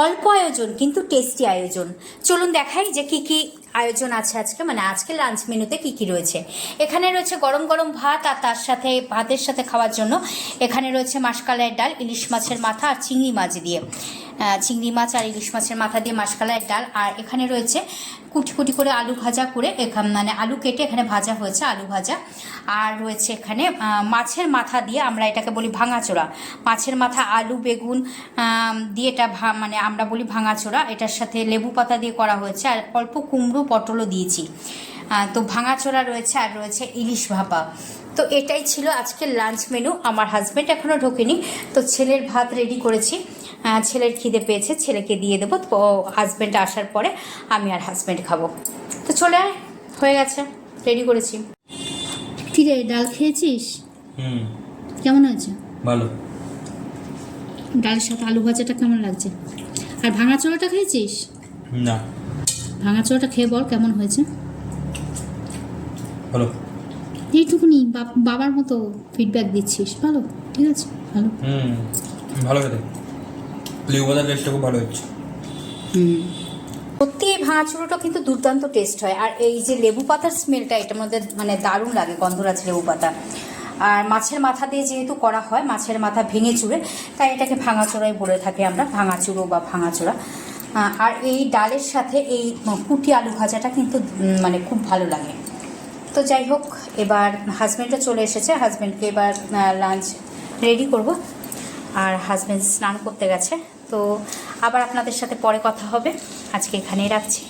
অল্প আয়োজন কিন্তু টেস্টি আয়োজন। চলুন দেখাই যে কি কি আয়োজন আছে আজকে, মানে আজকে লাঞ্চ মেনুতে কি কি রয়েছে। এখানে রয়েছে গরম গরম ভাত, আর তার সাথে ভাতের সাথে খাওয়ার জন্য এখানে রয়েছে মাসকালাইয়ের ডাল, ইলিশ মাছের মাথা আর চিংড়ি মাছ দিয়ে, চিংড়ি মাছ আর ইলিশ মাছের মাথা দিয়ে মাসকালাইয়ের ডাল। আর এখানে রয়েছে কুটি কুটি করে আলু ভাজা করে, মানে আলু কেটে এখানে ভাজা হয়েছে, আলু ভাজা। আর রয়েছে এখানে মাছের মাথা দিয়ে, আমরা এটাকে বলি ভাঙাচোরা, মাছের মাথা আলু বেগুন দিয়ে এটা মানে আমরা বলি ভাঙাচোরা। এটার সাথে লেবু পাতা দিয়ে করা হয়েছে, আর অল্প কুমড়ো পটলও দিয়েছি। তো ভাঙাচোরা রয়েছে, আর রয়েছে ইলিশ ভাপা। তো এটাই ছিল আজকের লাঞ্চ মেনু। আমার হাজব্যান্ড এখনও ঢোকেনি, তো ছেলের ভাত রেডি করেছি। ছেলের খিদে পেয়েছে, ছেলেকে দিয়ে দেবো, তো হাজব্যান্ড আসার পরে আমি আর হাজব্যান্ড খাবো। তো চলে আয়, হয়ে গেছে, রেডি করেছি। ঠিক আছে, ডাল খেয়েছিস? কেমন আছে? ভালো। ডালের সাথে আলু ভাজাটা কেমন লাগছে? আর ভাঙাচোরাটা খেয়েছিস? না। ভাঙাচোরাটা খেয়ে বল কেমন হয়েছে। ভালো। এইটুকুনি বাবার মতো ফিডব্যাক দিচ্ছিস, ভালো, ঠিক আছে, ভালো। ভালো খেতে, লেবু পাতার টেস্টটা খুব ভালো হচ্ছে। সত্যি এই ভাঙাচুরোটা কিন্তু দুর্দান্ত টেস্ট হয়। আর এই যে লেবু পাতার স্মেলটা, এটার মধ্যে মানে দারুণ লাগে, গন্ধরাজ লেবু পাতা। আর মাছের মাথা দিয়ে যেহেতু করা হয়, মাছের মাথা ভেঙে চুড়ে, তাই এটাকে ভাঙাচোরাই বলে থাকি আমরা, ভাঙাচুরো বা ভাঙাচোরা। আর এই ডালের সাথে এই কুটি আলু ভাজাটা কিন্তু মানে খুব ভালো লাগে। তো যাই হোক, এবার হাজব্যান্ডও চলে এসেছে, হাজব্যান্ডকে এবার লাঞ্চ রেডি করব। আর হাজব্যান্ড স্নান করতে গেছে, তো আবার আপনাদের সাথে পরে কথা হবে। আজকে এখানেই রাখছি।